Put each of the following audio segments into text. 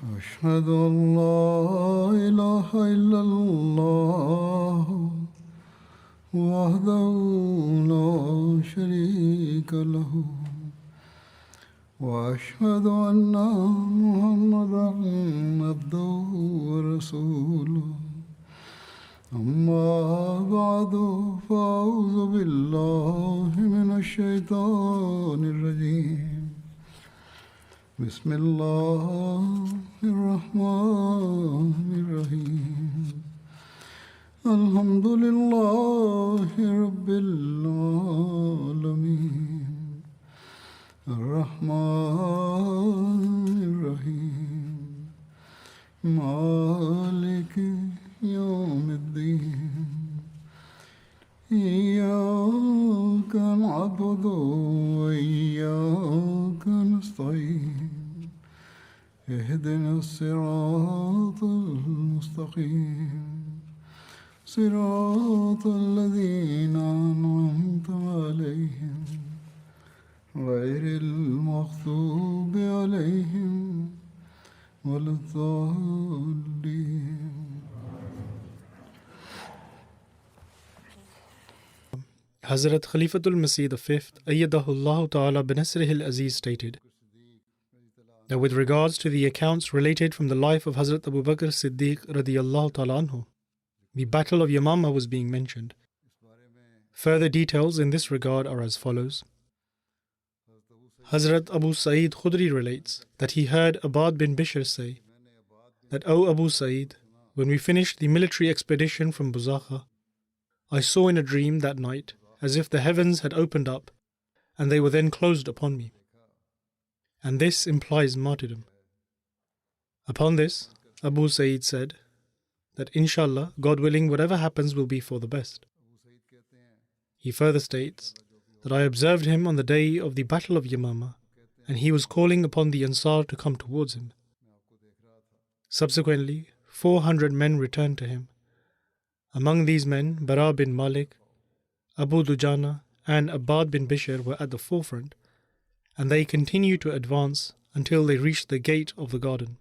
أشهد أن لا إله إلا الله وحده لا شريك له وأشهد أن محمدا عبده ورسوله أما بعد فأعوذ بالله من الشيطان الرجيم بسم الله الرحمن الرحيم الحمد لله رب العالمين الرحمن الرحيم مالك يوم الدين إياك نعبد وإياك نستعين اهدنا الصراط المستقيم صراط الذين أنعمت عليهم غير المغضوب عليهم ولا الضالين. Hazrat Khalifatul Masih V, Ayyadahullah Ta'ala binasrihil Aziz stated that with regards to the accounts related from the life of Hazrat Abu Bakr Siddiq radiyallahu ta'ala anhu, the Battle of Yamama was being mentioned. Further details in this regard are as follows. Hazrat Abu Sa'id Khudri relates that he heard Abad bin Bishr say that, O Abu Sa'id, when we finished the military expedition from Buzakha, I saw in a dream that night as if the heavens had opened up and they were then closed upon me. And this implies martyrdom. Upon this, Abu Sa'id said that inshallah, God willing, whatever happens will be for the best. He further states that I observed him on the day of the Battle of Yamama, and he was calling upon the Ansar to come towards him. Subsequently, 400 men returned to him. Among these men, Bara bin Malik, Abu Dujana, and Abad bin Bishr were at the forefront, and they continued to advance until they reached the gate of the garden.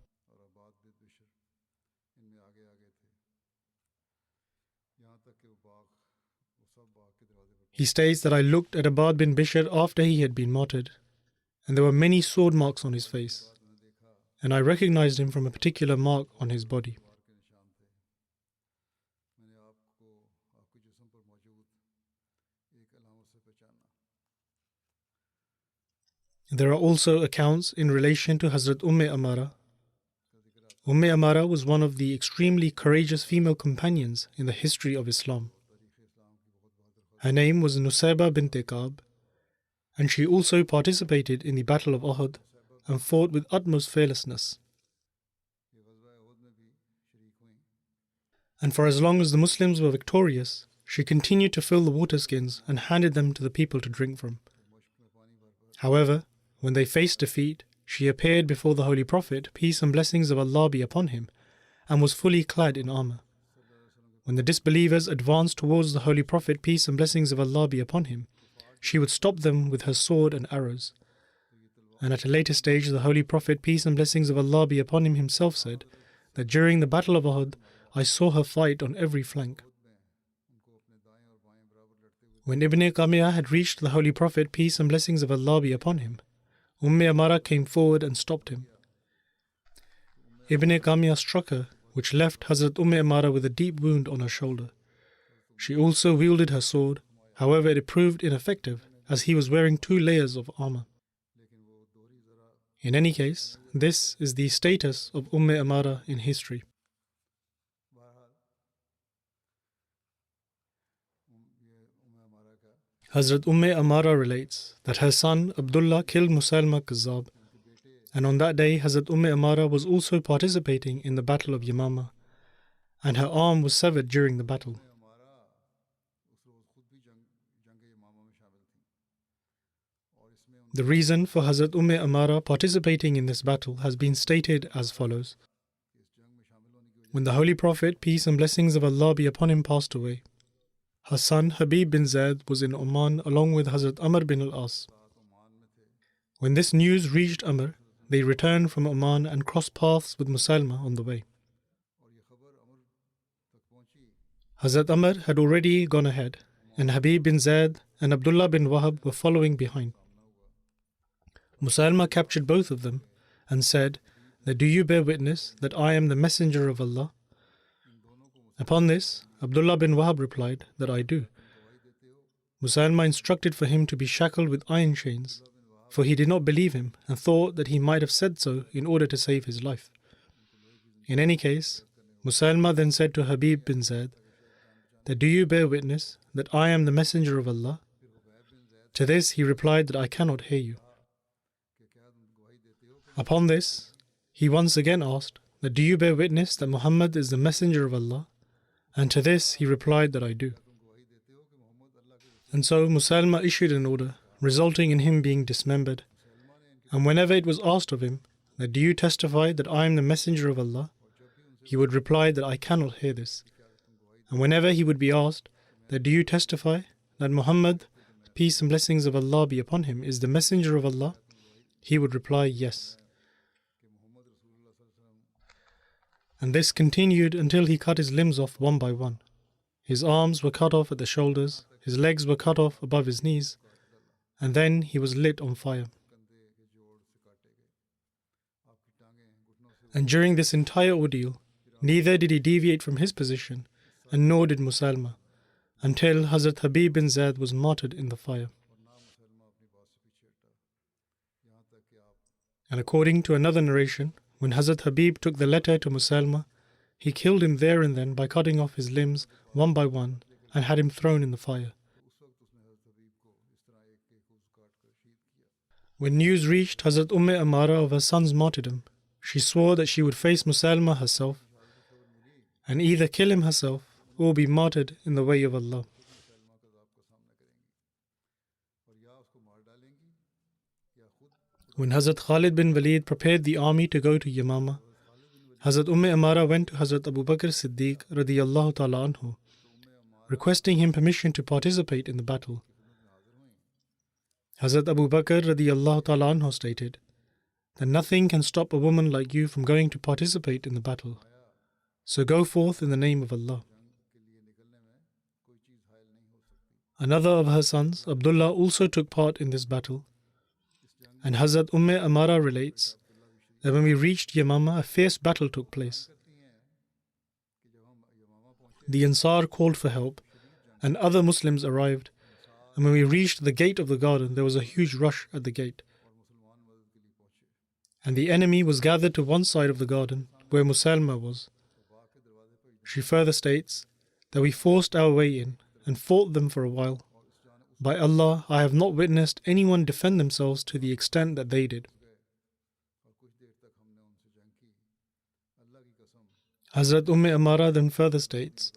He states that I looked at Abad bin Bishr after he had been martyred, and there were many sword marks on his face, and I recognized him from a particular mark on his body. There are also accounts in relation to Hazrat Amara. Amara was one of the extremely courageous female companions in the history of Islam. Her name was Nusayba bint Ka'b, and she also participated in the Battle of Uhud and fought with utmost fearlessness. And for as long as the Muslims were victorious, she continued to fill the water skins and handed them to the people to drink from. However, when they faced defeat, she appeared before the Holy Prophet, peace and blessings of Allah be upon him, and was fully clad in armor. When the disbelievers advanced towards the Holy Prophet, peace and blessings of Allah be upon him, she would stop them with her sword and arrows. And at a later stage, the Holy Prophet, peace and blessings of Allah be upon him, himself said that during the Battle of Uhud, I saw her fight on every flank. When Ibn Qamiyah had reached the Holy Prophet, peace and blessings of Allah be upon him, Amara came forward and stopped him. Ibn Qamiyah struck her, which left Hazrat Amara with a deep wound on her shoulder. She also wielded her sword, however it proved ineffective as he was wearing 2 layers of armor. In any case, this is the status of Amara in history. Hazrat Amara relates that her son Abdullah killed Musaylama Kazzab, and on that day Hazrat Amara was also participating in the Battle of Yamama, and her arm was severed during the battle. The reason for Hazrat Amara participating in this battle has been stated as follows. When the Holy Prophet, peace and blessings of Allah be upon him, passed away, her son Habib bin Zayd was in Oman along with Hazrat Amr bin al-As. When this news reached Amr, they returned from Oman and crossed paths with Musailma on the way. Hazrat Amr had already gone ahead, and Habib bin Zaid and Abdullah bin Wahab were following behind. Musailma captured both of them and said that, "Do you bear witness that I am the messenger of Allah?" Upon this, Abdullah bin Wahab replied that I do. Musailma instructed for him to be shackled with iron chains, for he did not believe him and thought that he might have said so in order to save his life. In any case, Musailma then said to Habib bin Zaid that, "Do you bear witness that I am the messenger of Allah?" To this he replied that I cannot hear you. Upon this, he once again asked that, "Do you bear witness that Muhammad is the messenger of Allah?" And to this he replied that I do. And so Musailma issued an order, resulting in him being dismembered. And whenever it was asked of him that, "Do you testify that I am the messenger of Allah?" he would reply that I cannot hear this. And whenever he would be asked that, "Do you testify that Muhammad, peace and blessings of Allah be upon him, is the messenger of Allah?" he would reply yes. And this continued until he cut his limbs off one by one. His arms were cut off at the shoulders, his legs were cut off above his knees, and then he was lit on fire. And during this entire ordeal, neither did he deviate from his position, and nor did Musailma, until Hazrat Habib bin Zaid was martyred in the fire. And according to another narration, when Hazrat Habib took the letter to Musailma, he killed him there and then by cutting off his limbs one by one and had him thrown in the fire. When news reached Hazrat Amara of her son's martyrdom, she swore that she would face Musailma herself and either kill him herself or be martyred in the way of Allah. When Hazrat Khalid bin Walid prepared the army to go to Yamama, Hazrat Amara went to Hazrat Abu Bakr Siddiq radiyallahu ta'ala anhu, requesting him permission to participate in the battle. Hazrat Abu Bakr radiyallahu ta'ala anhu stated that nothing can stop a woman like you from going to participate in the battle. So go forth in the name of Allah. Another of her sons, Abdullah, also took part in this battle. And Hazrat Amara relates that when we reached Yamama, a fierce battle took place. The Ansar called for help, and other Muslims arrived. And when we reached the gate of the garden, there was a huge rush at the gate. And the enemy was gathered to one side of the garden, where Musailma was. She further states that we forced our way in and fought them for a while. By Allah, I have not witnessed anyone defend themselves to the extent that they did. Hazrat Amara then further states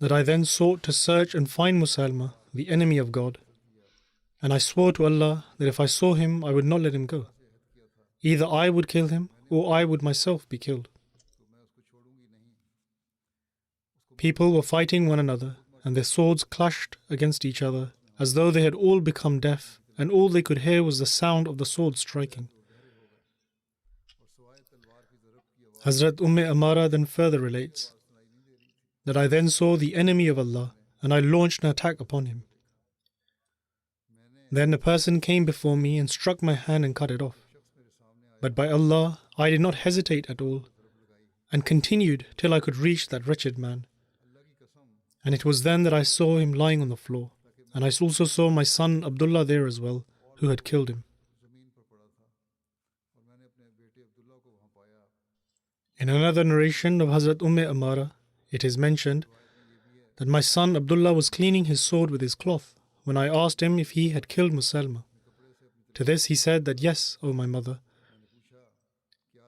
that I then sought to search and find Musailma, the enemy of God, and I swore to Allah that if I saw him, I would not let him go. Either I would kill him or I would myself be killed. People were fighting one another, and their swords clashed against each other as though they had all become deaf, and all they could hear was the sound of the sword striking. Hazrat Amara then further relates that I then saw the enemy of Allah, and I launched an attack upon him. Then a person came before me and struck my hand and cut it off. But by Allah, I did not hesitate at all, and continued till I could reach that wretched man. And it was then that I saw him lying on the floor, and I also saw my son Abdullah there as well, who had killed him. In another narration of Hazrat Amara, it is mentioned that my son Abdullah was cleaning his sword with his cloth when I asked him if he had killed Musailma. To this he said that, "Yes, O my mother."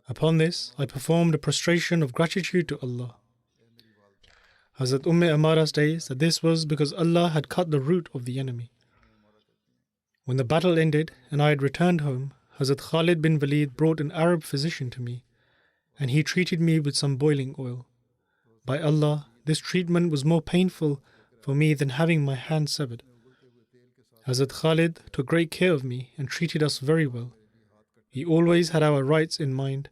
Upon this, I performed a prostration of gratitude to Allah. Hazrat Amara states that this was because Allah had cut the root of the enemy. When the battle ended and I had returned home, Hazrat Khalid bin Walid brought an Arab physician to me, and he treated me with some boiling oil. By Allah, this treatment was more painful for me than having my hand severed. Hazrat Khalid took great care of me and treated us very well. He always had our rights in mind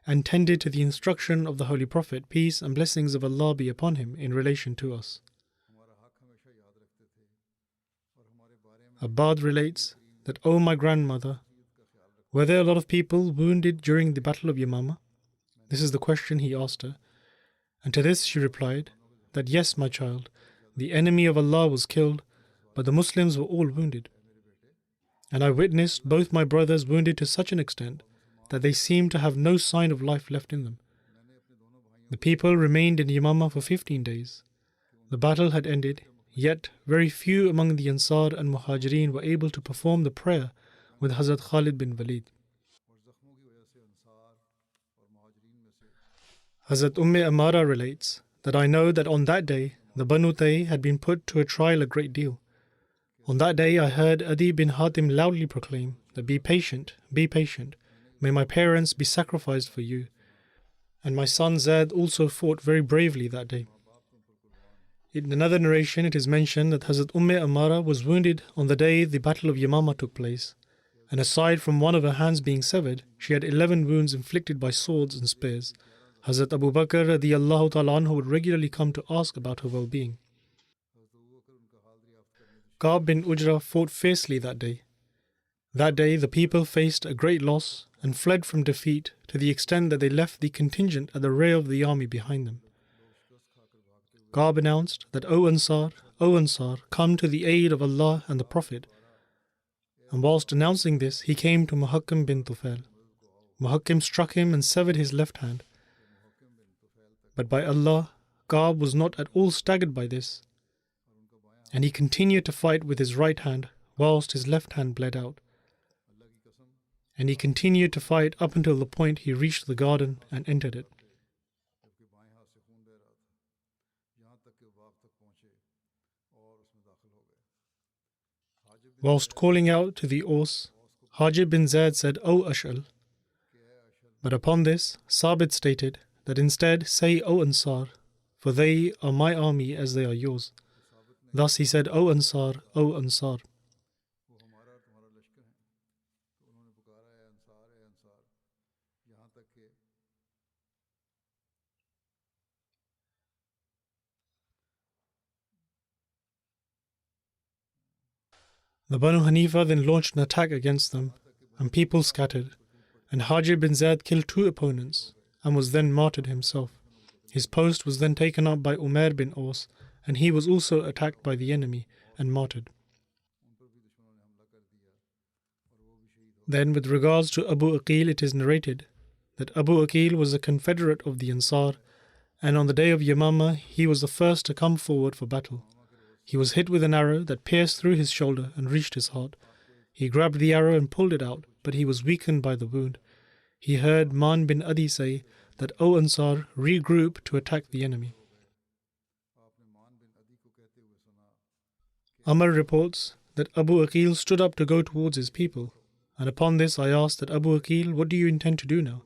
and tended to the instruction of the Holy Prophet, peace and blessings of Allah be upon him, in relation to us. Abbad relates that, O my grandmother, were there a lot of people wounded during the Battle of Yamama? This is the question he asked her. And to this she replied that, yes, my child, the enemy of Allah was killed, but the Muslims were all wounded. And I witnessed both my brothers wounded to such an extent that they seemed to have no sign of life left in them. The people remained in Yamama for 15 days. The battle had ended, yet very few among the Ansar and Muhajirin were able to perform the prayer with Hazrat Khalid bin Walid. Hazrat Amara relates that I know that on that day the Banu Tay had been put to a trial a great deal. On that day I heard Adi bin Hatim loudly proclaim that, be patient, may my parents be sacrificed for you. And my son Zaid also fought very bravely that day. In another narration it is mentioned that Hazrat Amara was wounded on the day the Battle of Yamama took place, and aside from one of her hands being severed, she had 11 wounds inflicted by swords and spears. Hazrat Abu Bakr radiyallahu ta'ala anhu would regularly come to ask about her well-being. Ka'b bin Ujra fought fiercely that day. That day the people faced a great loss and fled from defeat to the extent that they left the contingent at the rear of the army behind them. Ka'b announced that, O Ansar, come to the aid of Allah and the Prophet. And whilst announcing this, he came to Muhakkam bin Tufail. Muhakkam struck him and severed his left hand. But by Allah, Ka'b was not at all staggered by this, and he continued to fight with his right hand whilst his left hand bled out. And he continued to fight up until the point he reached the garden and entered it. Whilst calling out to the Aus, Hajib bin Zaid said, O Ash'al. But upon this, Sabit stated that instead say, O Ansar, for they are my army as they are yours. Thus he said, O Ansar, O Ansar. The Banu Hanifa then launched an attack against them, and people scattered, and Hajib bin Zaid killed 2 opponents, and was then martyred himself. His post was then taken up by Umair bin Aus, and he was also attacked by the enemy and martyred. Then with regards to Abu Aqil, it is narrated that Abu Aqil was a confederate of the Ansar, and on the day of Yamama he was the first to come forward for battle. He was hit with an arrow that pierced through his shoulder and reached his heart. He grabbed the arrow and pulled it out, but he was weakened by the wound. He heard Man bin Adi say that, O Ansar, regroup to attack the enemy. Amr reports that Abu Aqil stood up to go towards his people, and upon this I asked that, Abu Aqil, what do you intend to do now?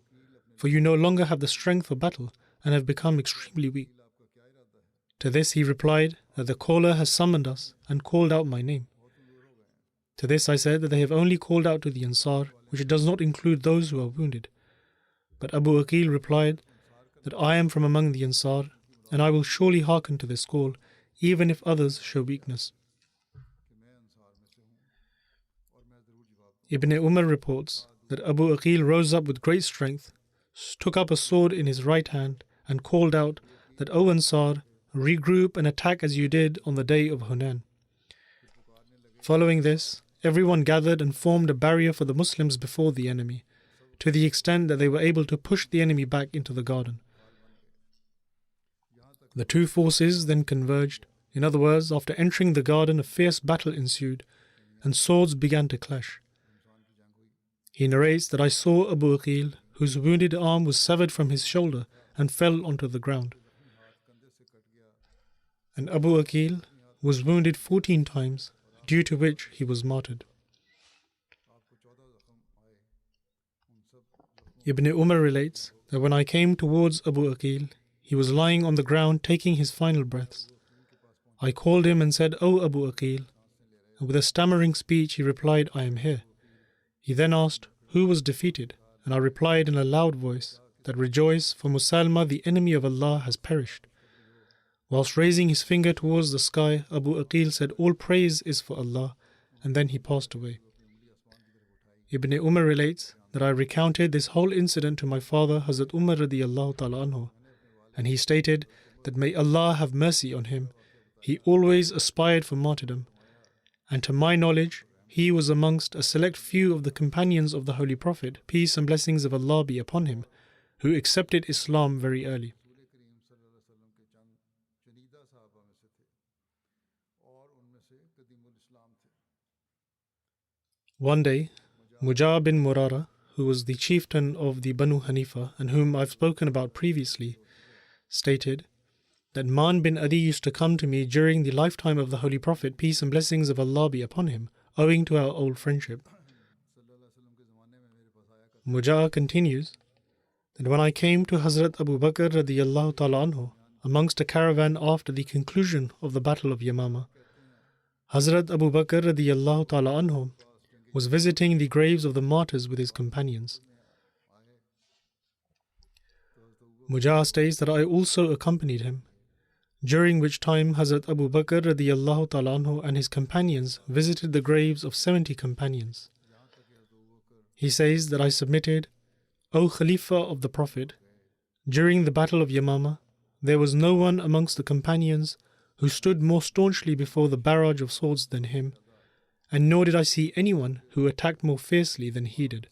For you no longer have the strength for battle and have become extremely weak. To this he replied that the caller has summoned us and called out my name. To this I said that they have only called out to the Ansar, which does not include those who are wounded. But Abu Aqil replied that I am from among the Ansar, and I will surely hearken to this call, even if others show weakness. Ibn Umar reports that Abu Aqil rose up with great strength, took up a sword in his right hand, and called out that, O Ansar, regroup and attack as you did on the day of Hunain. Following this, everyone gathered and formed a barrier for the Muslims before the enemy, to the extent that they were able to push the enemy back into the garden. The 2 forces then converged. In other words, after entering the garden, a fierce battle ensued, and swords began to clash. He narrates that I saw Abu Aqil, whose wounded arm was severed from his shoulder and fell onto the ground. And Abu Aqil was wounded 14 times, due to which he was martyred. Ibn Umar relates that when I came towards Abu Aqil, he was lying on the ground taking his final breaths. I called him and said, O Abu Aqil, and with a stammering speech he replied, I am here. He then asked, who was defeated? And I replied in a loud voice that rejoice, for Musalma, the enemy of Allah, has perished. Whilst raising his finger towards the sky, Abu Aqil said, all praise is for Allah, and then he passed away. Ibn Umar relates that I recounted this whole incident to my father, Hazrat Umar radiyallahu ta'ala anhu, and he stated that may Allah have mercy on him. He always aspired for martyrdom, and to my knowledge, he was amongst a select few of the companions of the Holy Prophet, peace and blessings of Allah be upon him, who accepted Islam very early. One day, Mujah bin Murara, who was the chieftain of the Banu Hanifa and whom I've spoken about previously, stated that Man bin Adi used to come to me during the lifetime of the Holy Prophet, peace and blessings of Allah be upon him, owing to our old friendship. Mujah continues that when I came to Hazrat Abu Bakr radiyallahu ta'ala anhu amongst a caravan after the conclusion of the Battle of Yamama, Hazrat Abu Bakr radiyallahu ta'ala anhu was visiting the graves of the martyrs with his companions. Mujah states that I also accompanied him, during which time Hazrat Abu Bakr radiyallahu ta'ala anhu and his companions visited the graves of 70 companions. He says that I submitted, O Khalifa of the Prophet, during the Battle of Yamama, there was no one amongst the companions who stood more staunchly before the barrage of swords than him, and nor did I see anyone who attacked more fiercely than he did.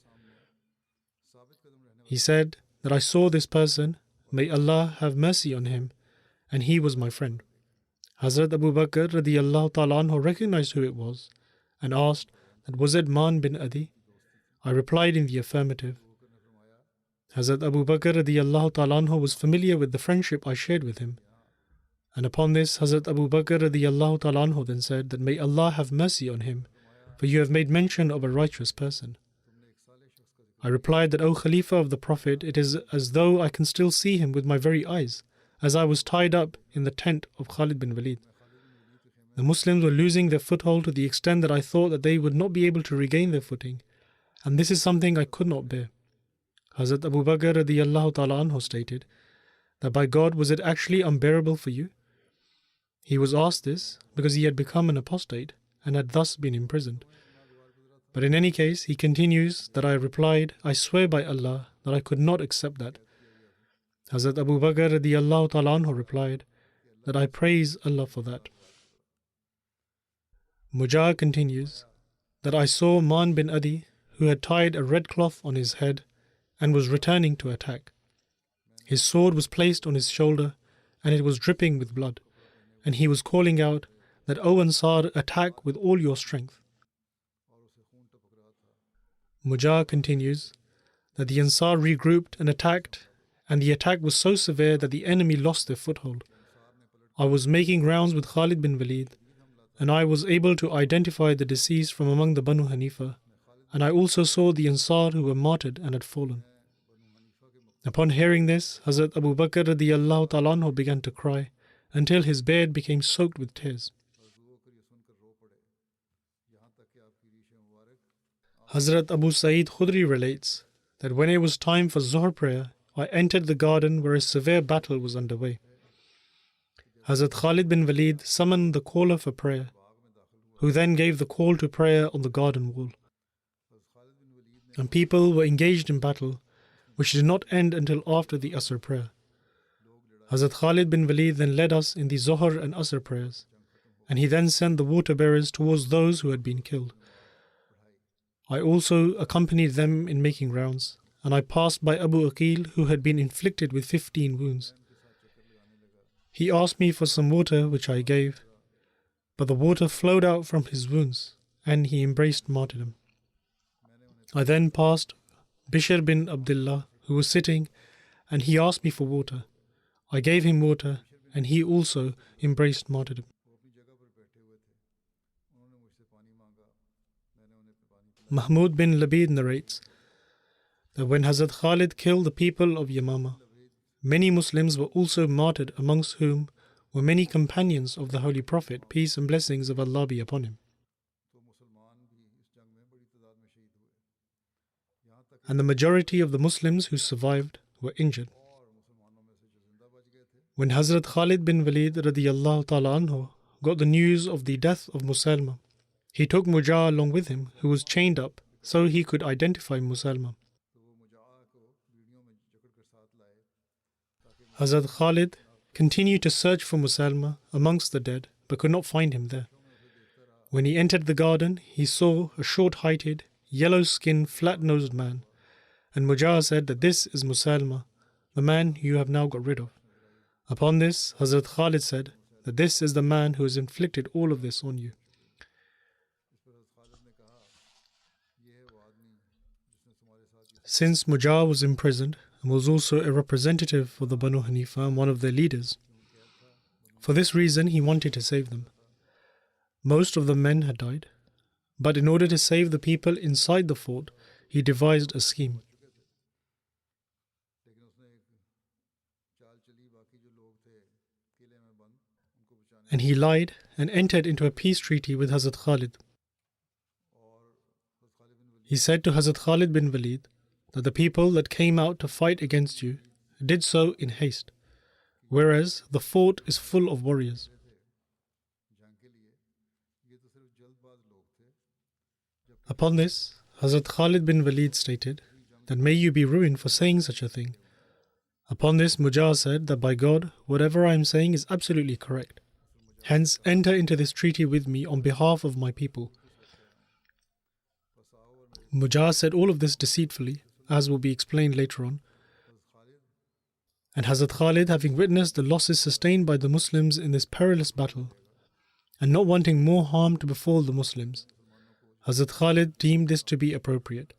He said that I saw this person, may Allah have mercy on him, and he was my friend. Hazrat Abu Bakr radiyallahu ta'ala anhu recognized who it was and asked that was it Man bin Adi? I replied in the affirmative. Hazrat Abu Bakr radiyallahu ta'ala anhu was familiar with the friendship I shared with him. And upon this, Hazrat Abu Bakr radiyallahu ta'ala anhu then said that may Allah have mercy on him, for you have made mention of a righteous person. I replied that, O Khalifa of the Prophet, it is as though I can still see him with my very eyes, as I was tied up in the tent of Khalid bin Walid. The Muslims were losing their foothold to the extent that I thought that they would not be able to regain their footing, and this is something I could not bear. Hazrat Abu Bakr radiyallahu ta'ala anhu stated that by God, was it actually unbearable for you? He was asked this because he had become an apostate and had thus been imprisoned. But in any case, he continues that I replied, I swear by Allah that I could not accept that. Hazrat Abu Bakr radiyallahu ta'ala anhu replied that I praise Allah for that. Mujah continues that I saw Man bin Adi, who had tied a red cloth on his head and was returning to attack. His sword was placed on his shoulder and it was dripping with blood, and he was calling out that, O Ansar, attack with all your strength. Mujah continues that the Ansar regrouped and attacked, and the attack was so severe that the enemy lost their foothold. I was making rounds with Khalid bin Walid, and I was able to identify the deceased from among the Banu Hanifa, and I also saw the Ansar who were martyred and had fallen. Upon hearing this, Hazrat Abu Bakr radiyallahu ta'ala anhu began to cry until his beard became soaked with tears. Hazrat Abu Sa'id Khudri relates that when it was time for Zuhr prayer, I entered the garden where a severe battle was underway. Hazrat Khalid bin Walid summoned the caller for prayer, who then gave the call to prayer on the garden wall. And people were engaged in battle, which did not end until after the Asr prayer. Hazrat Khalid bin Walid then led us in the Zuhr and Asr prayers, and he then sent the water bearers towards those who had been killed. I also accompanied them in making rounds, and I passed by Abu Aqil, who had been inflicted with 15 wounds. He asked me for some water, which I gave, but the water flowed out from his wounds, and he embraced martyrdom. I then passed Bishr bin Abdullah, who was sitting, and he asked me for water. I gave him water, and he also embraced martyrdom. Mahmud bin Labid narrates that when Hazrat Khalid killed the people of Yamama, many Muslims were also martyred, amongst whom were many companions of the Holy Prophet, peace and blessings of Allah be upon him. and the majority of the Muslims who survived were injured. When Hazrat Khalid bin Walid radiyallahu ta'ala anhu got the news of the death of Musailma, he took Mujah along with him, who was chained up so he could identify Musailma. Hazrat Khalid continued to search for Musailma amongst the dead but could not find him there. When he entered the garden, he saw a short-heighted, yellow-skinned, flat-nosed man, and Mujah said that this is Musailma, the man you have now got rid of. Upon this, Hazrat Khalid said that this is the man who has inflicted all of this on you. Since Mujah was imprisoned and was also a representative for the Banu Hanifa and one of their leaders, for this reason he wanted to save them. Most of the men had died, but in order to save the people inside the fort, he devised a scheme. And he lied and entered into a peace treaty with Hazrat Khalid. He said to Hazrat Khalid bin Walid that the people that came out to fight against you did so in haste, whereas the fort is full of warriors. Upon this, Hazrat Khalid bin Walid stated that may you be ruined for saying such a thing. Upon this, Mujah said that by God, whatever I am saying is absolutely correct. Hence, enter into this treaty with me on behalf of my people. Mujah said all of this deceitfully, as will be explained later on. And Hazrat Khalid, having witnessed the losses sustained by the Muslims in this perilous battle, and not wanting more harm to befall the Muslims, Hazrat Khalid deemed this to be appropriate,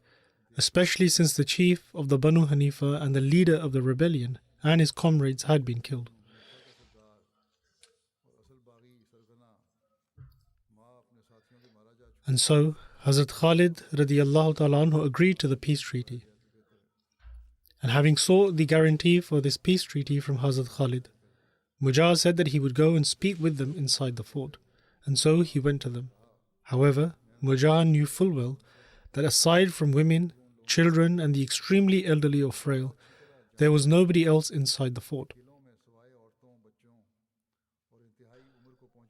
especially since the chief of the Banu Hanifa and the leader of the rebellion and his comrades had been killed. And so, Hazrat Khalid radiyallahu ta'ala anhu agreed to the peace treaty. And having sought the guarantee for this peace treaty from Hazrat Khalid, Mujah said that he would go and speak with them inside the fort, and so he went to them. However, Mujah knew full well that aside from women, children, and the extremely elderly or frail, there was nobody else inside the fort.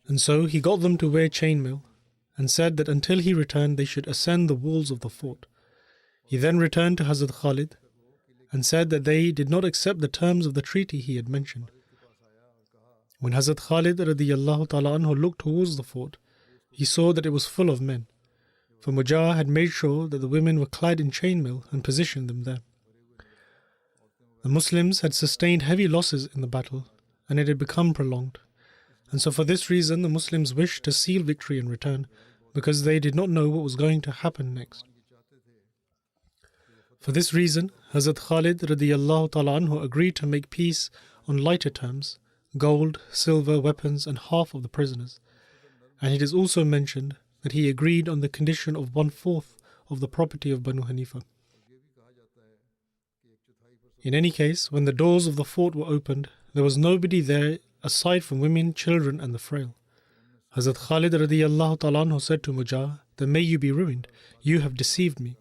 And so he got them to wear chainmail, and said that until he returned they should ascend the walls of the fort. He then returned to Hazrat Khalid and said that they did not accept the terms of the treaty he had mentioned. When Hazrat Khalid radiyallahu ta'ala anhu looked towards the fort, he saw that it was full of men, for Mujah had made sure that the women were clad in chainmail and positioned them there. The Muslims had sustained heavy losses in the battle, and it had become prolonged. And so for this reason the Muslims wished to seal victory and return, because they did not know what was going to happen next. For this reason, Hazrat Khalid radiyallahu ta'ala anhu agreed to make peace on lighter terms, gold, silver, weapons, and half of the prisoners. And it is also mentioned that he agreed on the condition of 1/4 of the property of Banu Hanifa. In any case, when the doors of the fort were opened, there was nobody there aside from women, children, and the frail. Hazrat Khalid radiyallahu ta'ala anhu said to Mujah that may you be ruined, you have deceived me.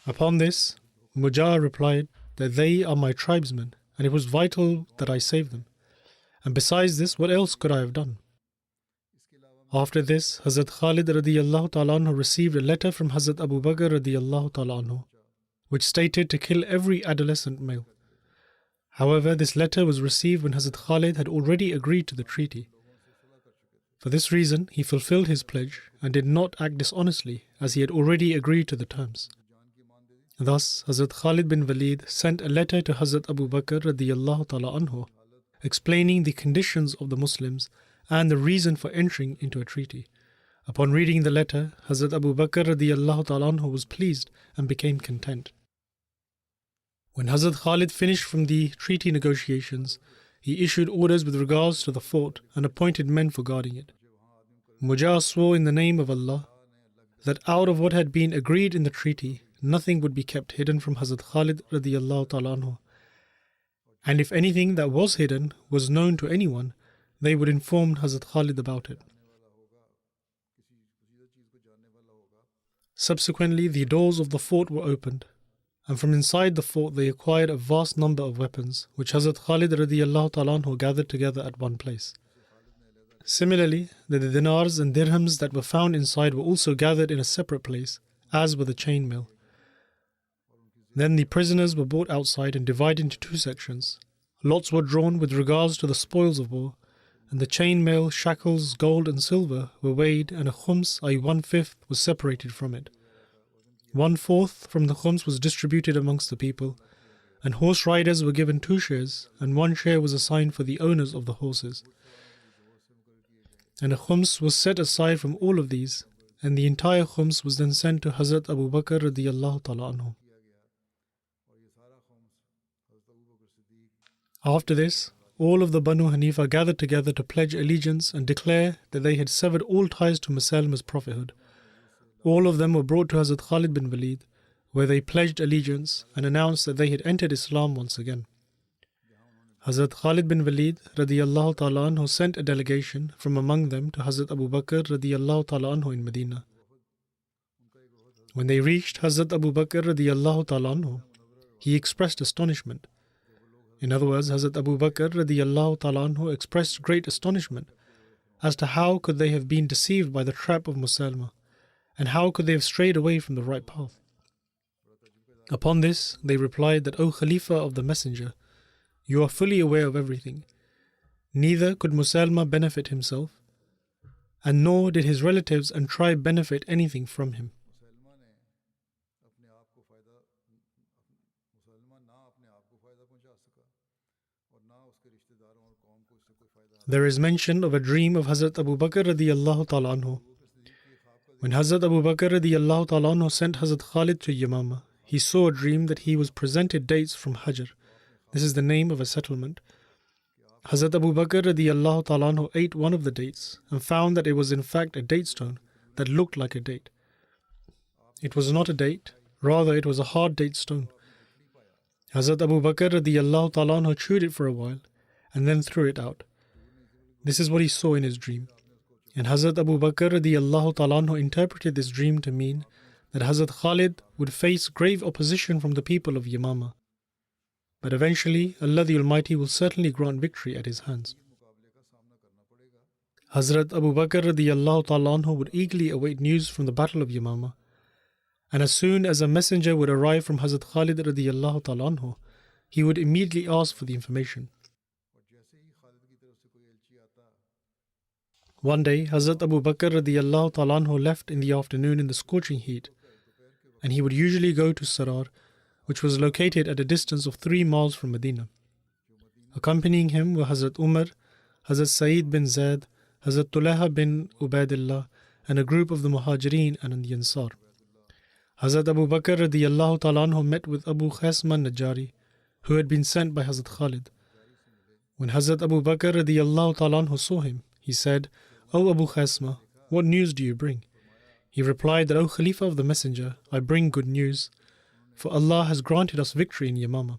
Upon this, Mujah replied that they are my tribesmen, and it was vital that I save them. And besides this, what else could I have done? After this, Hazrat Khalid radiyallahu ta'ala anhu received a letter from Hazrat Abu Bakr radiyallahu ta'ala anhu, which stated to kill every adolescent male. However, this letter was received when Hazrat Khalid had already agreed to the treaty. For this reason, he fulfilled his pledge and did not act dishonestly, as he had already agreed to the terms. Thus, Hazrat Khalid bin Walid sent a letter to Hazrat Abu Bakr radiyallahu ta'ala anhu, explaining the conditions of the Muslims and the reason for entering into a treaty. Upon reading the letter, Hazrat Abu Bakr radiyallahu ta'ala anhu was pleased and became content. When Hazrat Khalid finished from the treaty negotiations, he issued orders with regards to the fort and appointed men for guarding it. Mujah swore in the name of Allah that out of what had been agreed in the treaty, nothing would be kept hidden from Hazrat Khalid radiyallahu ta'ala anhu. And if anything that was hidden was known to anyone, they would inform Hazrat Khalid about it. Subsequently, the doors of the fort were opened, and from inside the fort they acquired a vast number of weapons, which Hazrat Khalid radiallahu ta'ala anhu gathered together at one place. Similarly, the dinars and dirhams that were found inside were also gathered in a separate place, as were the chainmail. Then the prisoners were brought outside and divided into two sections. Lots were drawn with regards to the spoils of war, and the chainmail, shackles, gold and silver were weighed, and a khums, i.e. 1/5, was separated from it. 1/4 from the khums was distributed amongst the people, and horse riders were given 2 shares, and 1 share was assigned for the owners of the horses. And a khums was set aside from all of these, and the entire khums was then sent to Hazrat Abu Bakr radiyallahu ta'ala anhu. After this, all of the Banu Hanifa gathered together to pledge allegiance and declare that they had severed all ties to Musailama's prophethood. All of them were brought to Hazrat Khalid bin Walid, where they pledged allegiance and announced that they had entered Islam once again. Hazrat Khalid bin Walid radiyallahu ta'ala anhu sent a delegation from among them to Hazrat Abu Bakr radiyallahu ta'ala anhu in Medina. When they reached Hazrat Abu Bakr radiyallahu ta'ala anhu, he expressed astonishment. In other words, Hazrat Abu Bakr radiyallahu ta'ala anhu expressed great astonishment as to how could they have been deceived by the trap of Musailama, and how could they have strayed away from the right path. Upon this, they replied that, O Khalifa of the Messenger, you are fully aware of everything. Neither could Musailama benefit himself, and nor did his relatives and tribe benefit anything from him. There is mention of a dream of Hazrat Abu Bakr radiyallahu ta'ala anhu. When Hazrat Abu Bakr radiyallahu ta'ala anhu sent Hazrat Khalid to Yamama, he saw a dream that he was presented dates from Hajar. This is the name of a settlement. Hazrat Abu Bakr radiyallahu ta'ala anhu ate one of the dates and found that it was in fact a date stone that looked like a date. It was not a date, rather it was a hard date stone. Hazrat Abu Bakr radiyallahu ta'ala anhu chewed it for a while and then threw it out. This is what he saw in his dream. And Hazrat Abu Bakr radiyallahu ta'ala anhu interpreted this dream to mean that Hazrat Khalid would face grave opposition from the people of Yamama. But eventually, Allah the Almighty will certainly grant victory at his hands. Hazrat Abu Bakr radiyallahu ta'ala anhu would eagerly await news from the Battle of Yamama. And as soon as a messenger would arrive from Hazrat Khalid radiyallahu ta'ala anhu, he would immediately ask for the information. One day, Hazrat Abu Bakr radiyallahu ta'ala anhu left in the afternoon in the scorching heat, and he would usually go to Sarar, which was located at a distance of 3 miles from Medina. Accompanying him were Hazrat Umar, Hazrat Sa'id bin Zaid, Hazrat Tulaiha bin Ubaidillah, and a group of the Muhajirin and the Ansar. Hazrat Abu Bakr radiyallahu ta'ala anhu met with Abu Khasma Najari, who had been sent by Hazrat Khalid. When Hazrat Abu Bakr radiyallahu ta'ala anhu saw him, he said, O Abu Khasma, what news do you bring? He replied that, O Khalifa of the Messenger, I bring good news, for Allah has granted us victory in Yamama.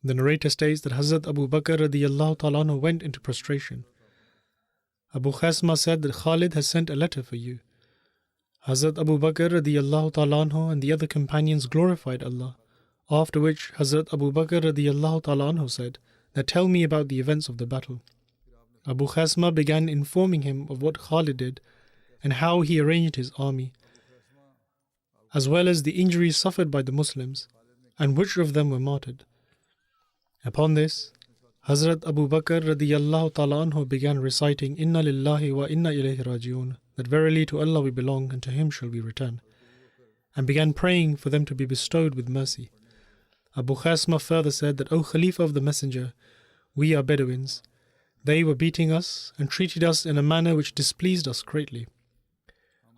The narrator states that Hazrat Abu Bakr radiyallahu ta'ala anhu went into prostration. Abu Khasma said that Khalid has sent a letter for you. Hazrat Abu Bakr radiyallahu ta'ala anhu and the other companions glorified Allah, after which Hazrat Abu Bakr radiyallahu ta'ala anhu said, now tell me about the events of the battle. Abu Khasma began informing him of what Khalid did and how he arranged his army, as well as the injuries suffered by the Muslims and which of them were martyred. Upon this, Hazrat Abu Bakr radiyallahu ta'ala anhu began reciting Inna lillahi wa inna ilayhi raji'un, that verily to Allah we belong and to Him shall we return, and began praying for them to be bestowed with mercy. Abu Khasma further said that, O Khalifa of the Messenger, we are Bedouins. They were beating us and treated us in a manner which displeased us greatly.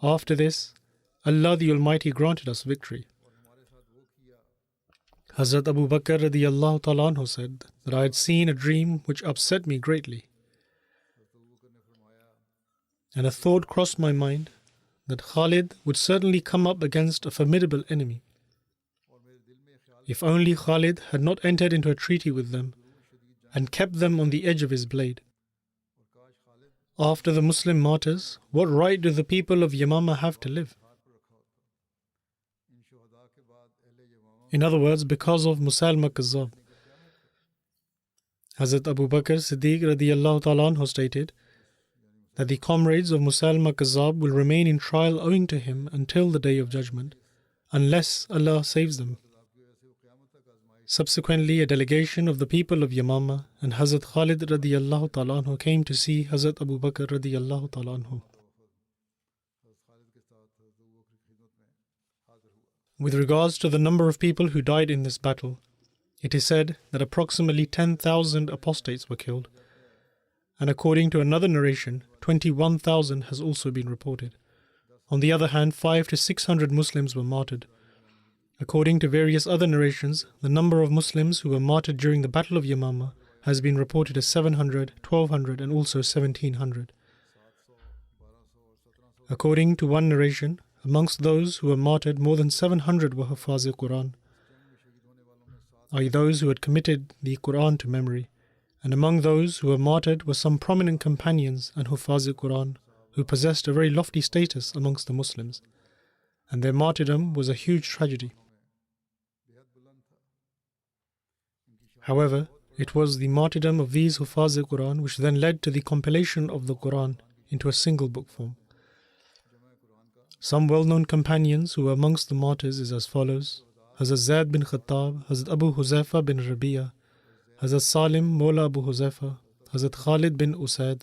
After this, Allah the Almighty granted us victory. Hazrat Abu Bakr radiyallahu ta'ala anhu said that I had seen a dream which upset me greatly. And a thought crossed my mind that Khalid would certainly come up against a formidable enemy. If only Khalid had not entered into a treaty with them and kept them on the edge of his blade. After the Muslim martyrs, what right do the people of Yamama have to live? In other words, because of Musailama Kazzab. Hazrat Abu Bakr Siddiq radiyallahu ta'ala anhu stated that the comrades of Musailama Kazzab will remain in trial owing to him until the day of judgment, unless Allah saves them. Subsequently, a delegation of the people of Yamama and Hazrat Khalid radiyallahu ta'ala anhu came to see Hazrat Abu Bakr radiyallahu ta'ala anhu. With regards to the number of people who died in this battle, it is said that approximately 10,000 apostates were killed, and according to another narration, 21,000 has also been reported. On the other hand, 500 to 600 Muslims were martyred. According to various other narrations, the number of Muslims who were martyred during the Battle of Yamama has been reported as 700, 1200 and also 1700. According to one narration, amongst those who were martyred, more than 700 were Hufaz-e-Quran, i.e. those who had committed the Quran to memory, and among those who were martyred were some prominent companions and Hufaz-e-Quran who possessed a very lofty status amongst the Muslims, and their martyrdom was a huge tragedy. However, it was the martyrdom of these Hufaz-e-Quran which then led to the compilation of the Quran into a single book form. Some well-known companions who were amongst the martyrs is as follows: Hazrat Zaid bin Khattab, Hazrat Abu Huzaifa bin Rabi'a, Hazrat Salim Mawla Abu Huzaifa, Hazrat Khalid bin Usaid,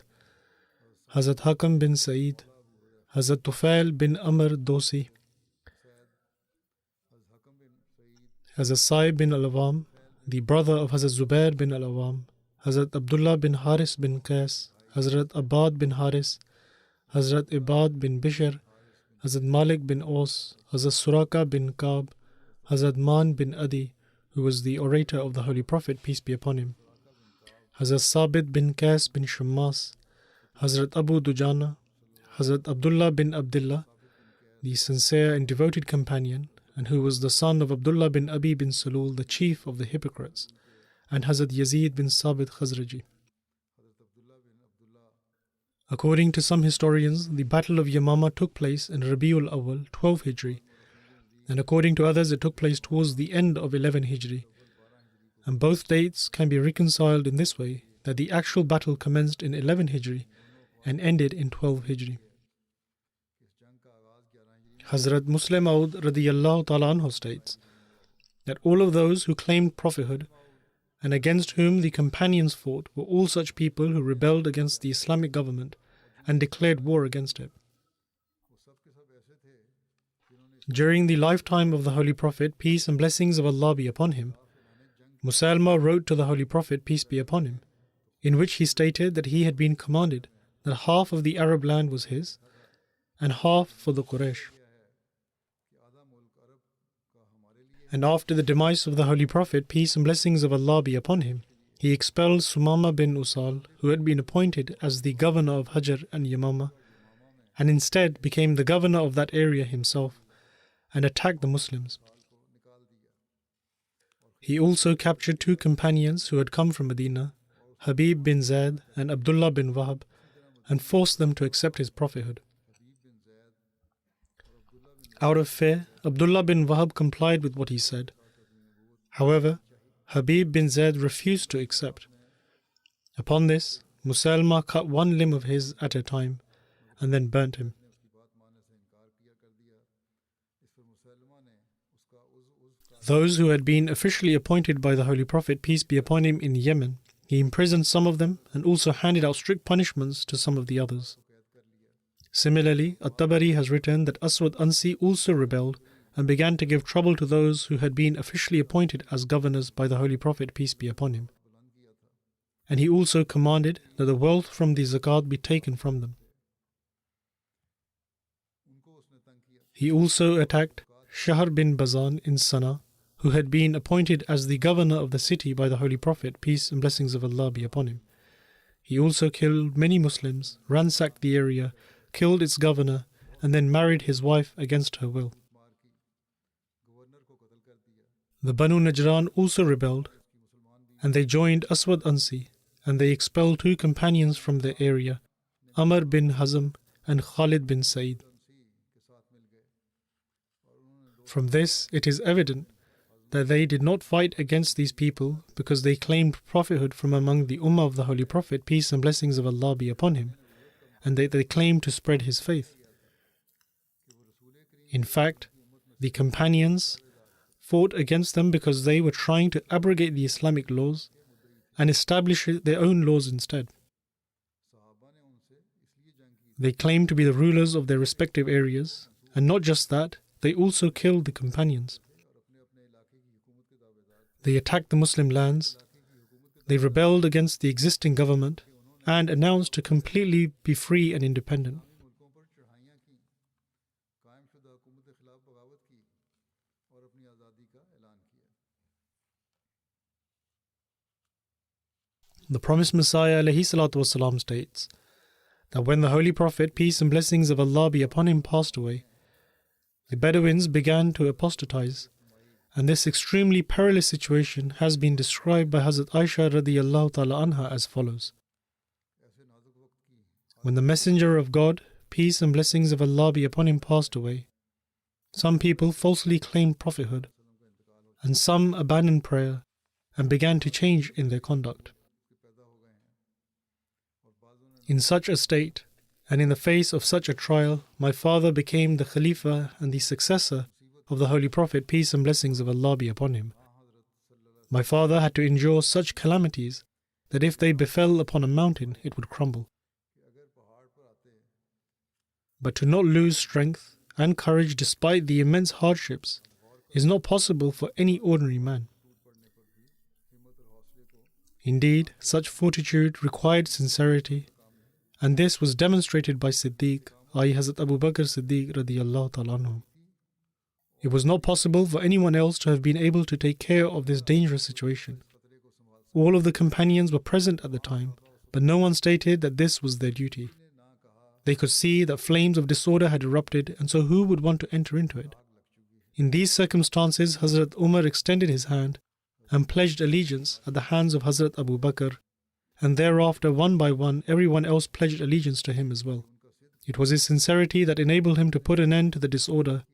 Hazrat Hakam bin Sa'id, Hazrat Tufail bin Amr Dosi, Hazrat Saib bin Al-Awam, the brother of Hazrat Zubair bin Al-Awam, Hazrat Abdullah bin Haris bin Qais, Hazrat Abad bin Haris, Hazrat Ibad bin Bishr, Hazrat Malik bin Aus, Hazrat Suraka bin Kab, Hazrat Man bin Adi, who was the orator of the Holy Prophet, peace be upon him, Hazrat Sabit bin Qais bin Shammas, Hazrat Abu Dujana, Hazrat Abdullah bin Abdullah, the sincere and devoted companion, and who was the son of Abdullah bin Abi bin Salul, the chief of the hypocrites, and Hazrat Yazid bin Sabit Khazraji. According to some historians, the Battle of Yamama took place in Rabiul Awwal, 12 Hijri, and according to others it took place towards the end of 11 Hijri. And both dates can be reconciled in this way, that the actual battle commenced in 11 Hijri and ended in 12 Hijri. Hazrat Muslim Aud radiyallahu ta'ala anhu states that all of those who claimed prophethood and against whom the companions fought were all such people who rebelled against the Islamic government and declared war against it. During the lifetime of the Holy Prophet, peace and blessings of Allah be upon him, Musailama wrote to the Holy Prophet, peace be upon him, in which he stated that he had been commanded that half of the Arab land was his and half for the Quraysh. And after the demise of the Holy Prophet, peace and blessings of Allah be upon him, he expelled Sumama bin Usal, who had been appointed as the governor of Hajar and Yamama, and instead became the governor of that area himself, and attacked the Muslims. He also captured 2 companions who had come from Medina, Habib bin Zaid and Abdullah bin Wahab, and forced them to accept his prophethood. Out of fear, Abdullah bin Wahab complied with what he said. However, Habib bin Zaid refused to accept. Upon this, Musailama cut one limb of his at a time and then burnt him. Those who had been officially appointed by the Holy Prophet, peace be upon him, in Yemen, he imprisoned some of them and also handed out strict punishments to some of the others. Similarly, At-Tabari has written that Aswad Ansi also rebelled and began to give trouble to those who had been officially appointed as governors by the Holy Prophet, peace be upon him. And he also commanded that the wealth from the zakat be taken from them. He also attacked Shahr bin Bazan in Sana, who had been appointed as the governor of the city by the Holy Prophet, peace and blessings of Allah be upon him. He also killed many Muslims, ransacked the area, killed its governor, and then married his wife against her will. The Banu Najran also rebelled, and they joined Aswad Ansi, and they expelled 2 companions from their area, Amr bin Hazm and Khalid bin Sa'id. From this, it is evident that they did not fight against these people because they claimed prophethood from among the Ummah of the Holy Prophet, peace and blessings of Allah be upon him, and that they claimed to spread his faith. In fact, the companions fought against them because they were trying to abrogate the Islamic laws and establish their own laws instead. They claimed to be the rulers of their respective areas, and not just that, they also killed the companions. They attacked the Muslim lands, they rebelled against the existing government, and announced to completely be free and independent. The promised Messiah ﷺ states that when the Holy Prophet, peace and blessings of Allah be upon him, passed away, the Bedouins began to apostatize, and this extremely perilous situation has been described by Hazrat Aisha radiyallahu ta'ala anha as follows. When the Messenger of God, peace and blessings of Allah be upon him, passed away, some people falsely claimed prophethood, and some abandoned prayer and began to change in their conduct. In such a state, and in the face of such a trial, my father became the Khalifa and the successor of the Holy Prophet, peace and blessings of Allah be upon him. My father had to endure such calamities that if they befell upon a mountain, it would crumble. But to not lose strength and courage despite the immense hardships is not possible for any ordinary man. Indeed, such fortitude required sincerity, and this was demonstrated by Siddiq, i.e. Hazrat Abu Bakr Siddiq radiyallahu ta'ala anhu. It was not possible for anyone else to have been able to take care of this dangerous situation. All of the companions were present at the time, but no one stated that this was their duty. They could see that flames of disorder had erupted, and so who would want to enter into it? In these circumstances, Hazrat Umar extended his hand and pledged allegiance at the hands of Hazrat Abu Bakr, and thereafter, one by one, everyone else pledged allegiance to him as well. It was his sincerity that enabled him to put an end to the disorder,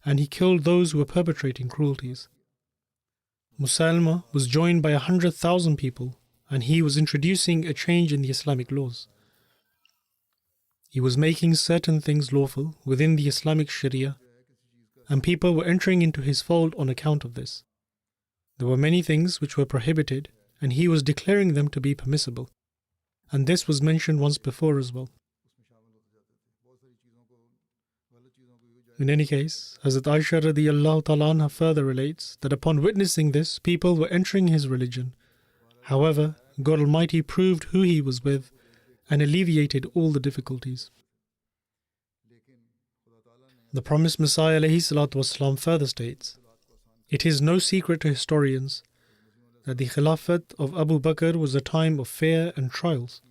and he killed those who were perpetrating cruelties. Musailama was joined by 100,000 people, and he was introducing a change in the Islamic laws. He was making certain things lawful within the Islamic Sharia, and people were entering into his fold on account of this. There were many things which were prohibited, and he was declaring them to be permissible, and this was mentioned once before as well. In any case, Hazrat Aisha radiyallahu ta'ala anha further relates that upon witnessing this, people were entering his religion. However, God Almighty proved who he was with and alleviated all the difficulties. The promised Messiah ﷺ further states, "It is no secret to historians that the Khilafat of Abu Bakr was a time of fear and trials.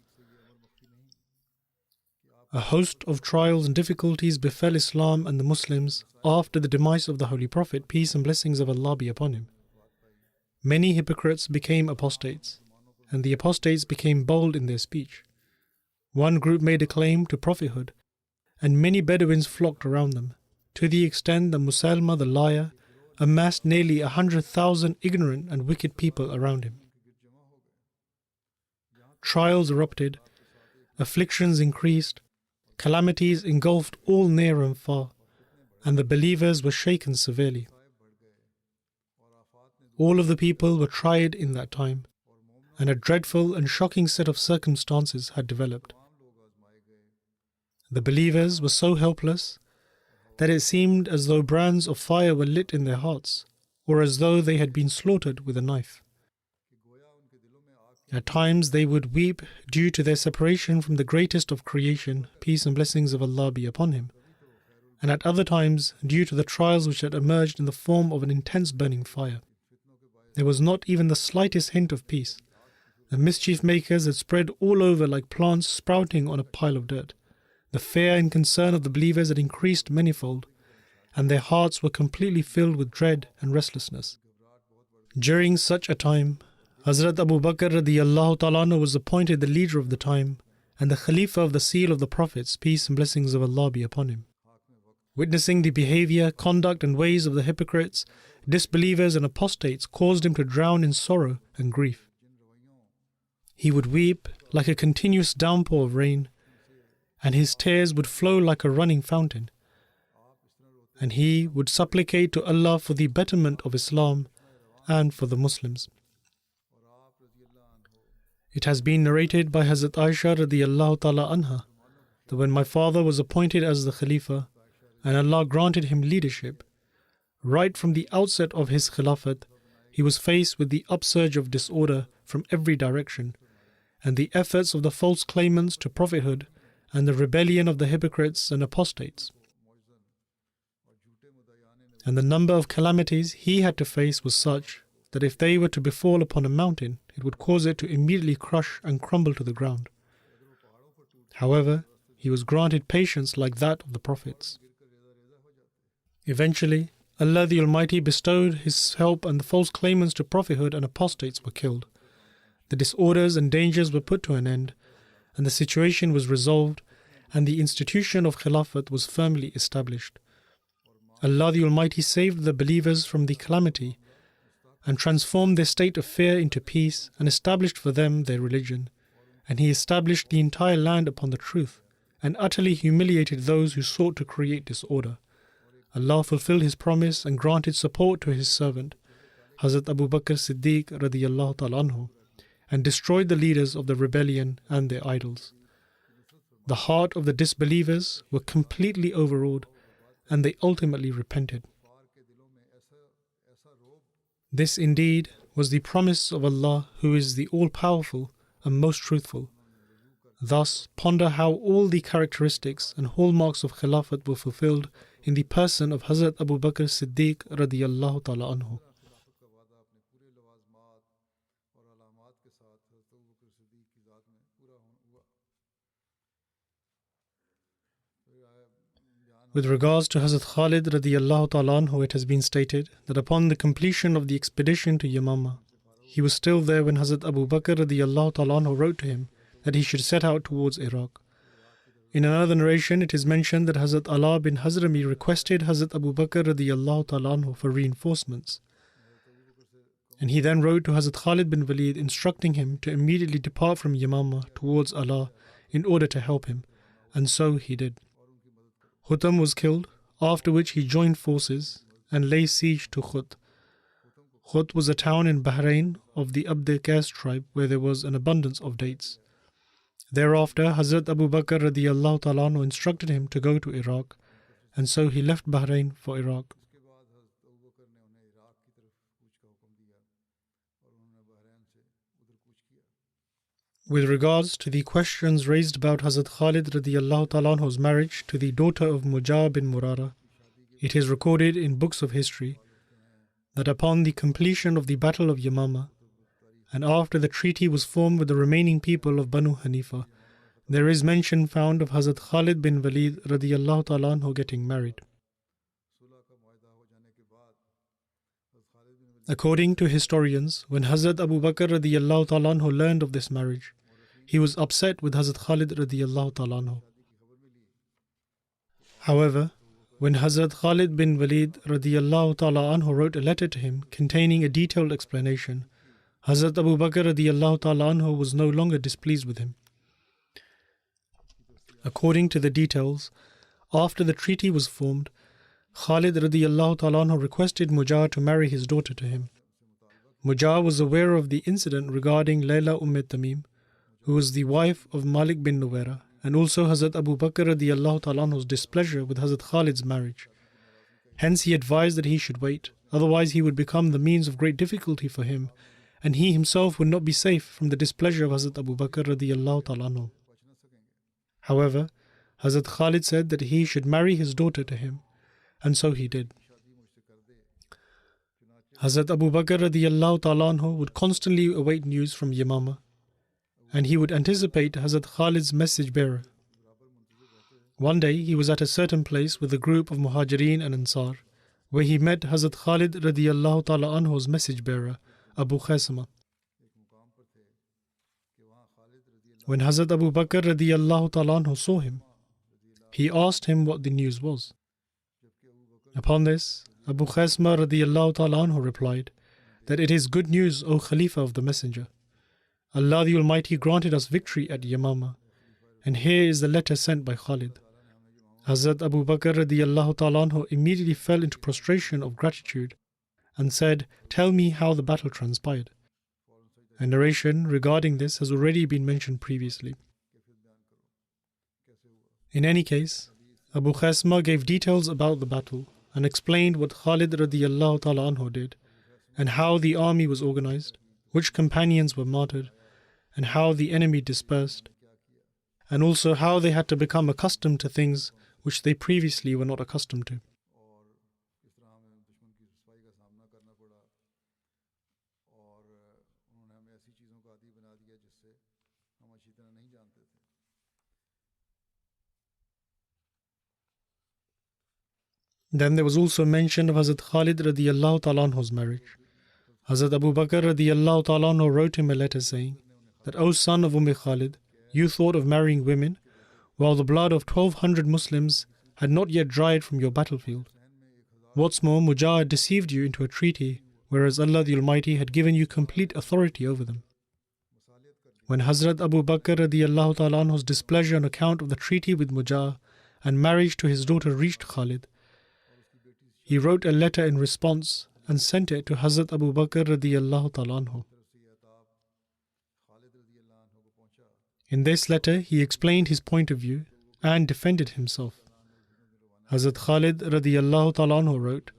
A host of trials and difficulties befell Islam and the Muslims after the demise of the Holy Prophet, peace and blessings of Allah be upon him. Many hypocrites became apostates, and the apostates became bold in their speech. One group made a claim to prophethood, and many Bedouins flocked around them, to the extent that Musailama the liar amassed nearly 100,000 ignorant and wicked people around him. Trials erupted, afflictions increased, calamities engulfed all near and far, and the believers were shaken severely. All of the people were tried in that time, and a dreadful and shocking set of circumstances had developed. The believers were so helpless that it seemed as though brands of fire were lit in their hearts, or as though they had been slaughtered with a knife. At times they would weep due to their separation from the greatest of creation, peace and blessings of Allah be upon him, and at other times due to the trials which had emerged in the form of an intense burning fire. There was not even the slightest hint of peace. The mischief makers had spread all over like plants sprouting on a pile of dirt. The fear and concern of the believers had increased manifold, and their hearts were completely filled with dread and restlessness. During such a time, Hazrat Abu Bakr radiyallahu ta'ala anhu was appointed the leader of the time and the Khalifa of the seal of the Prophets, peace and blessings of Allah be upon him. Witnessing the behavior, conduct and ways of the hypocrites disbelievers and apostates caused him to drown in sorrow and grief. He would weep like a continuous downpour of rain, and his tears would flow like a running fountain. And he would supplicate to Allah for the betterment of Islam and for the Muslims. It has been narrated by Hazrat Aisha radiyallahu ta'ala anha that when my father was appointed as the Khalifa and Allah granted him leadership, right from the outset of his Khilafat, he was faced with the upsurge of disorder from every direction, and the efforts of the false claimants to prophethood and the rebellion of the hypocrites and apostates. And the number of calamities he had to face was such that if they were to befall upon a mountain, it would cause it to immediately crush and crumble to the ground. However, he was granted patience like that of the prophets. Eventually, Allah the Almighty bestowed His help, and the false claimants to prophethood and apostates were killed. The disorders and dangers were put to an end, and the situation was resolved, and the institution of Khilafat was firmly established. Allah the Almighty saved the believers from the calamity and transformed their state of fear into peace and established for them their religion. And He established the entire land upon the truth and utterly humiliated those who sought to create disorder. Allah fulfilled His promise and granted support to His servant, Hazrat Abu Bakr Siddiq radiyallahu ta'ala anhu, and destroyed the leaders of the rebellion and their idols. The heart of the disbelievers were completely overawed, and they ultimately repented. This indeed was the promise of Allah, who is the all-powerful and most truthful. Thus, ponder how all the characteristics and hallmarks of Khilafat were fulfilled in the person of Hazrat Abu Bakr Siddiq radiyallahu ta'ala anhu. With regards to Hazrat Khalid radiyallahu ta'ala anhu, it has been stated that upon the completion of the expedition to Yamama, he was still there when Hazrat Abu Bakr radiyallahu ta'ala anhu wrote to him that he should set out towards Iraq. In another narration, it is mentioned that Hazrat Ala bin Hazrami requested Hazrat Abu Bakr radiyallahu ta'ala anhu for reinforcements. And he then wrote to Hazrat Khalid bin Walid instructing him to immediately depart from Yamama towards Allah in order to help him, and so he did. Hutam was killed, after which he joined forces and laid siege to Khut. Khut was a town in Bahrain of the Abd Qais tribe where there was an abundance of dates. Thereafter, Hazrat Abu Bakr radiyallahu ta'ala anhu instructed him to go to Iraq, and so he left Bahrain for Iraq. With regards to the questions raised about Hazrat Khalid radiyallahu ta'ala anhu's marriage to the daughter of Mujah bin Murara, it is recorded in books of history that upon the completion of the Battle of Yamama, and after the treaty was formed with the remaining people of Banu Hanifa, there is mention found of Hazrat Khalid bin Walid radiyallahu ta'ala anhu getting married. According to historians, when Hazrat Abu Bakr radiyallahu ta'ala anhu learned of this marriage, he was upset with Hazrat Khalid radiyallahu ta'ala anhu. However, when Hazrat Khalid bin Walid radiyallahu ta'ala anhu wrote a letter to him containing a detailed explanation, Hazrat Abu Bakr radiyallahu ta'ala anhu was no longer displeased with him. According to the details, after the treaty was formed, Khalid radiyallahu ta'ala anhu requested Mujah to marry his daughter to him. Mujah was aware of the incident regarding Layla Tamim, who was the wife of Malik bin Nuwaira, and also Hazrat Abu Bakr radiyallahu ta'ala anhu's displeasure with Hazrat Khalid's marriage. Hence he advised that he should wait, otherwise he would become the means of great difficulty for him, and he himself would not be safe from the displeasure of Hazrat Abu Bakr radiyallahu ta'ala anhu. However, Hazrat Khalid said that he should marry his daughter to him, and so he did. Hazrat Abu Bakr radiyallahu ta'ala anhu would constantly await news from Yamama, and he would anticipate Hazrat Khalid's message bearer. One day he was at a certain place with a group of Muhajirin and Ansar, where he met Hazrat Khalid radiyallahu ta'ala anhu's message bearer, Abu Khaisama. When Hazrat Abu Bakr radiyallahu ta'ala anhu saw him, he asked him what the news was. Upon this, Abu Khasma radiyallahu ta'ala anhu replied that it is good news, O Khalifa of the Messenger. Allah the Almighty granted us victory at Yamama, and here is the letter sent by Khalid. Hazrat Abu Bakr radiyallahu ta'ala anhu immediately fell into prostration of gratitude and said, "Tell me how the battle transpired." A narration regarding this has already been mentioned previously. In any case, Abu Khasma gave details about the battle and explained what Khalid radiyallahu ta'ala anhu did, and how the army was organized, which companions were martyred, and how the enemy dispersed, and also how they had to become accustomed to things which they previously were not accustomed to. Then there was also mention of Hazrat Khalid radiyallahu ta'ala anhu's marriage. Hazrat Abu Bakr radiyallahu ta'ala anhu wrote him a letter saying that, "O son of Khalid, you thought of marrying women while the blood of 1,200 Muslims had not yet dried from your battlefield. What's more, Mujahid deceived you into a treaty, whereas Allah the Almighty had given you complete authority over them." When Hazrat Abu Bakr radiyallahu ta'ala anhu's displeasure on account of the treaty with Mujah and marriage to his daughter reached Khalid, he wrote a letter in response and sent it to Hazrat Abu Bakr radiyallahu ta'ala anhu. In this letter, he explained his point of view and defended himself. Hazrat Khalid radiyallahu ta'ala anhu wrote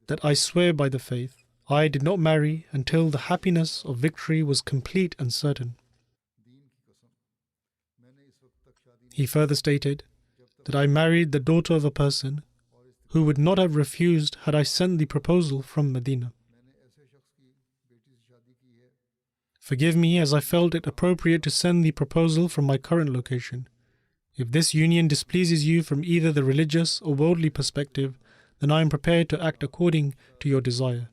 that, "I swear by the faith, I did not marry until the happiness of victory was complete and certain." He further stated that, "I married the daughter of a person who would not have refused had I sent the proposal from Medina. Forgive me as I felt it appropriate to send the proposal from my current location. If this union displeases you from either the religious or worldly perspective, then I am prepared to act according to your desire.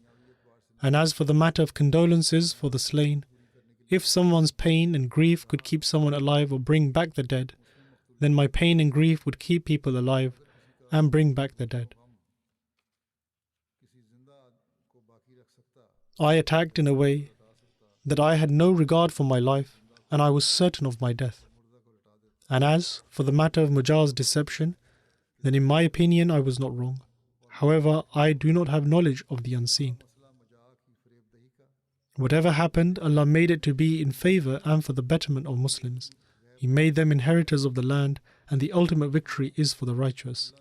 And as for the matter of condolences for the slain, if someone's pain and grief could keep someone alive or bring back the dead, then my pain and grief would keep people alive and bring back the dead." I attacked in a way that I had no regard for my life, and I was certain of my death. And as for the matter of Mujah's deception, then in my opinion I was not wrong. However, I do not have knowledge of the unseen. Whatever happened, Allah made it to be in favor and for the betterment of Muslims. He made them inheritors of the land, and the ultimate victory is for the righteous.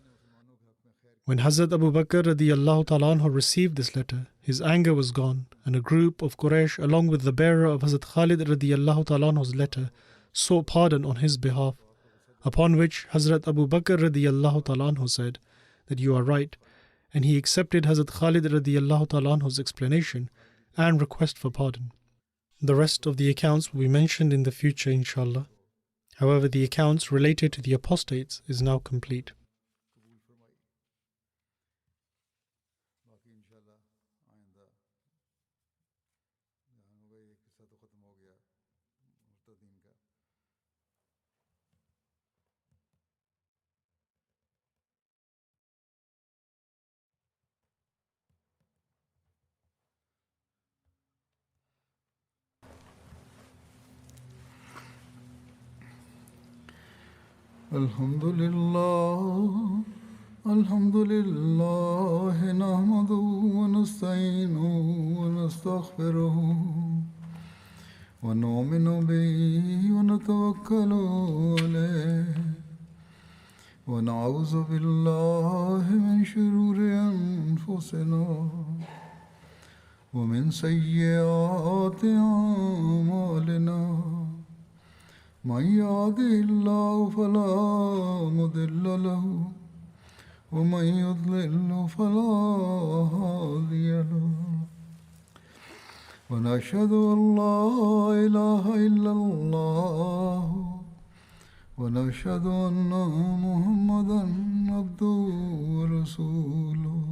When Hazrat Abu Bakr radiyallahu ta'ala anhu received this letter, his anger was gone, and a group of Quraysh, along with the bearer of Hazrat Khalid radiyallahu ta'ala anhu's letter, sought pardon on his behalf, upon which Hazrat Abu Bakr radiyallahu ta'ala anhu said that, "You are right," and he accepted Hazrat Khalid radiyallahu ta'ala anhu's explanation and request for pardon. The rest of the accounts will be mentioned in the future, inshallah. However, the accounts related to the apostates is now complete. الحمد لله نحمده ونستعينه ونستغفره ونؤمن به ونتوكل عليه ونعوذ بالله من شرور أنفسنا ومن سيئات أعمالنا من يهده الله فلا مضل له ومن يضلل فلا هادي له ونشهد أن لا إله إلا الله ونشهد أن محمدا عبده ورسوله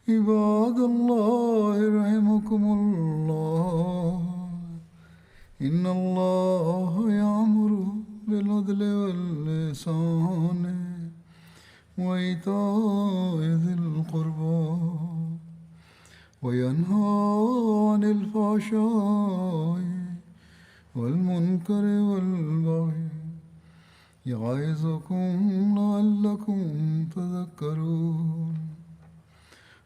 عباد الله رحمكم الله إن الله يأمر بالعدل والإحسان وإيتاء ذي الفحشاء والمنكر والبغي يعظكم لعلكم تذكرون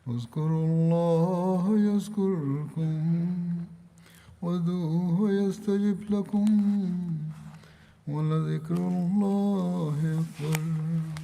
اذكروا الله يذكركم وادعوه يستجب لكم ولذكر الله أكبر.